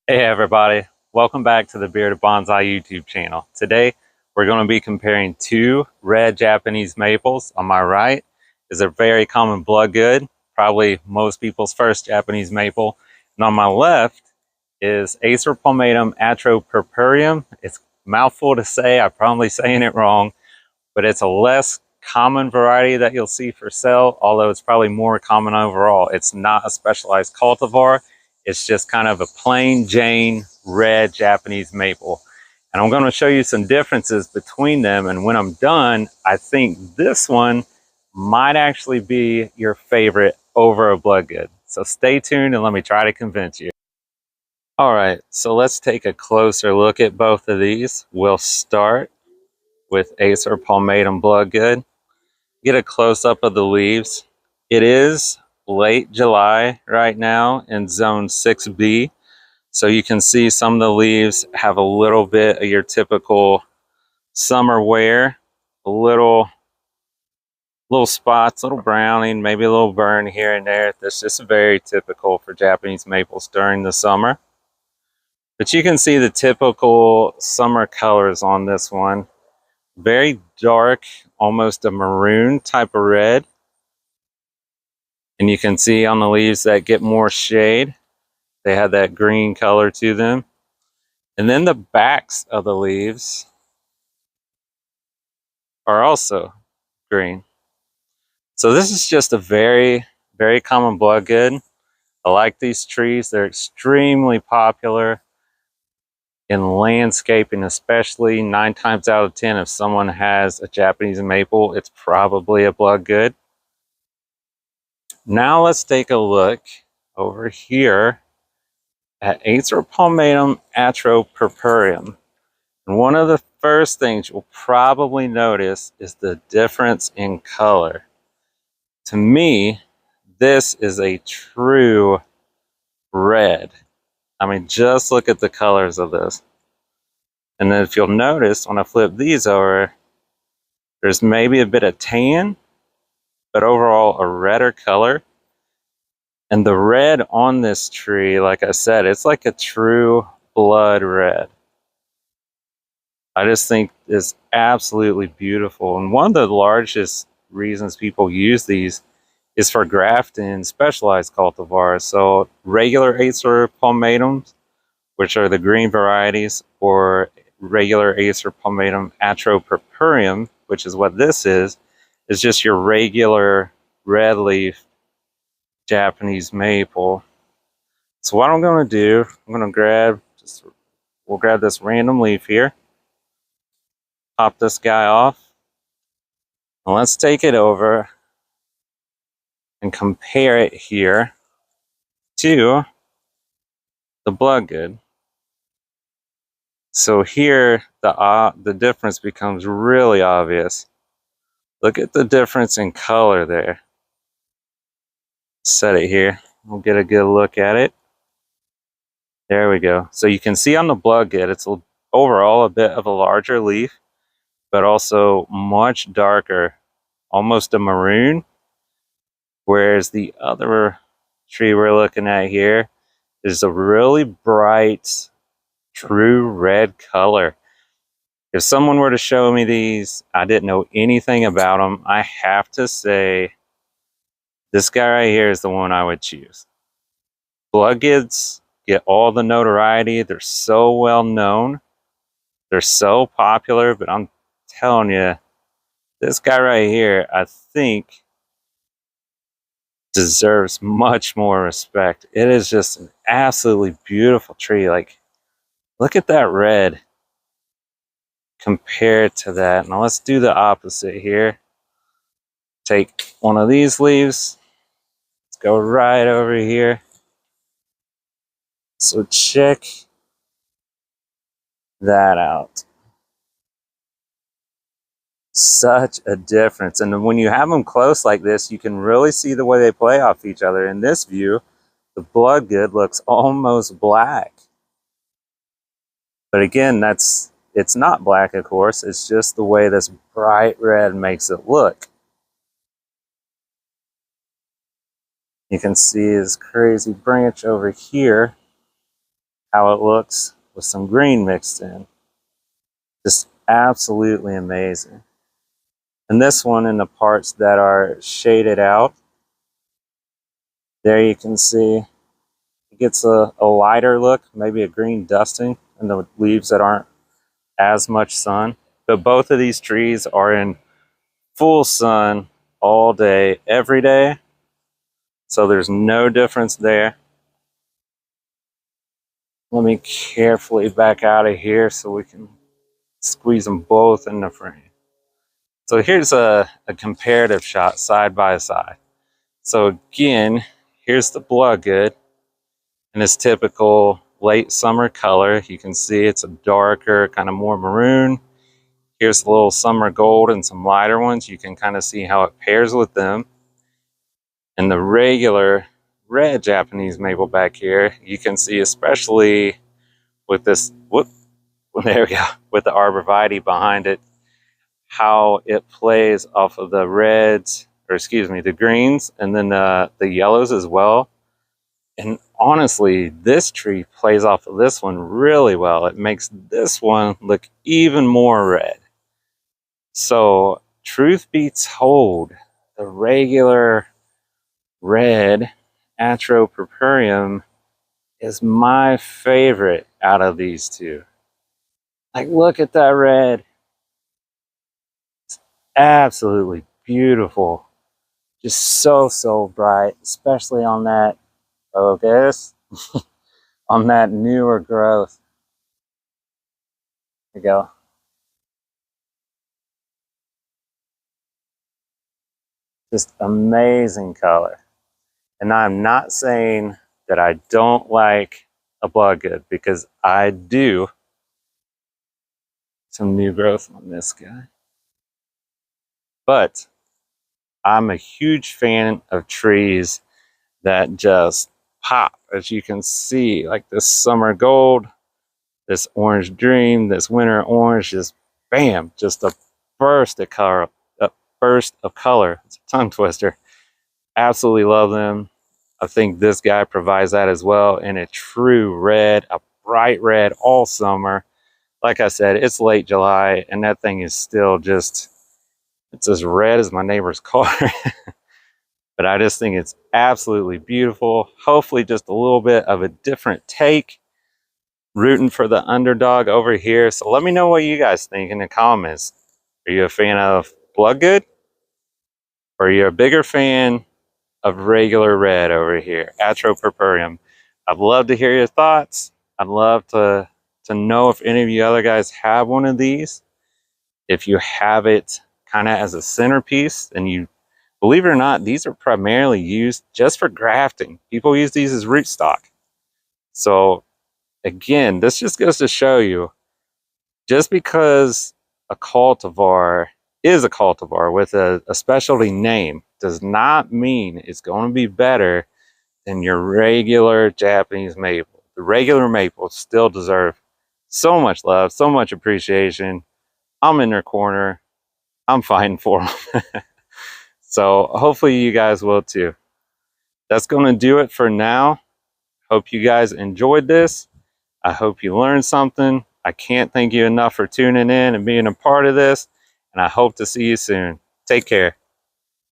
Hey everybody, welcome back to the Bearded Bonsai YouTube channel. Today we're going to be comparing two red Japanese maples. On my right is a very common Bloodgood, probably most people's first Japanese maple. And on my left is Acer palmatum Atropurpureum. It's a mouthful to say, I'm probably saying it wrong, but it's a less common variety that you'll see for sale, although it's probably more common overall. It's not a specialized cultivar. It's just kind of a plain Jane red Japanese maple. And I'm going to show you some differences between them. And when I'm done, I think this one might actually be your favorite over a Bloodgood. So stay tuned and let me try to convince you. All right, so let's take a closer look at both of these. We'll start with Acer palmatum Bloodgood. Get a close-up of the leaves. It is late July right now in zone 6B, so you can see some of the leaves have a little bit of your typical summer wear, a little spots, little browning, maybe a little burn here and there. That's just very typical for Japanese maples during the summer. But you can see the typical summer colors on this one. Very dark, almost a maroon type of red. And you can see on the leaves that get more shade, they have that green color to them. And then the backs of the leaves are also green. So this is just a very, very common Bloodgood. I like these trees. They're extremely popular in landscaping, especially 9 times out of 10. If someone has a Japanese maple, it's probably a Bloodgood. Now let's take a look over here at Acer palmatum Atropurpureum. And one of the first things you'll probably notice is the difference in color. To me, this is a true red. I mean, just look at the colors of this. And then if you'll notice, when I flip these over, there's maybe a bit of tan, but overall a redder color. And the red on this tree, like I said, it's like a true blood red. I just think it's absolutely beautiful. And one of the largest reasons people use these is for grafting specialized cultivars. So regular Acer palmatums, which are the green varieties, or regular Acer palmatum Atropurpureum, which is what this is just your regular red leaf Japanese maple. So what I'm going to do, I'm going to we'll grab this random leaf here, pop this guy off, and let's take it over and compare it here to the Bloodgood. So here the difference becomes really obvious. Look at the difference in color there. Set it here. We'll get a good look at it. There we go. So you can see on the Bloodgood, it's overall a bit of a larger leaf, but also much darker, almost a maroon. Whereas the other tree we're looking at here is a really bright, true red color. If someone were to show me these, I didn't know anything about them, I have to say this guy right here is the one I would choose. Bloodgoods get all the notoriety. They're so well known. They're so popular, but I'm telling you, this guy right here, I think, deserves much more respect. It is just an absolutely beautiful tree. Like, look at that red compared to that. Now let's do the opposite here. Take one of these leaves. Let's go right over here. So check that out. Such a difference. And when you have them close like this, you can really see the way they play off each other. In this view, the Bloodgood looks almost black. But again, it's not black, of course. It's just the way this bright red makes it look. You can see this crazy branch over here. how it looks with some green mixed in. Just absolutely amazing. And this one, in the parts that are shaded out, there you can see it gets a lighter look, maybe a green dusting in the leaves that aren't as much sun. But both of these trees are in full sun all day, every day. So there's no difference there. Let me carefully back out of here so we can squeeze them both in the frame. So here's a comparative shot side by side. So again, here's the Bloodgood in its typical late summer color. You can see it's a darker, kind of more maroon. Here's a little summer gold and some lighter ones. You can kind of see how it pairs with them. And the regular red Japanese maple back here, you can see especially with this, there we go, with the arborvitae behind it, how it plays off of the reds, or excuse me, the greens, and then the yellows as well. And honestly, this tree plays off of this one really well. It makes this one look even more red. So, truth be told, the regular red Atropurpureum is my favorite out of these two. Like, look at that red. It's absolutely beautiful. Just so bright, especially on that focus, on that newer growth. There you go. Just amazing color. And I'm not saying that I don't like a Bloodgood, because I do. Some new growth on this guy. But I'm a huge fan of trees that just pop, as you can see, like this summer gold, this orange dream, this winter orange, just bam, just a burst of color, It's a tongue twister. Absolutely love them. I think this guy provides that as well, in a true red, a bright red all summer. Like I said, it's late July and that thing is still just, it's as red as my neighbor's car. But I just think it's absolutely beautiful. Hopefully just a little bit of a different take. Rooting for the underdog over here. So let me know what you guys think in the comments. Are you a fan of Bloodgood? Or are you a bigger fan of regular red over here, Atropurpureum? I'd love to hear your thoughts. I'd love to know if any of you other guys have one of these. If you have it kind of as a centerpiece, and you, believe it or not, these are primarily used just for grafting. People use these as rootstock. So again, this just goes to show you, just because a cultivar is a cultivar with a specialty name does not mean it's going to be better than your regular Japanese maple. The regular maples still deserve so much love, so much appreciation. I'm in their corner. I'm fighting for them. So hopefully you guys will too. That's going to do it for now. Hope you guys enjoyed this. I hope you learned something. I can't thank you enough for tuning in and being a part of this. And I hope to see you soon. Take care.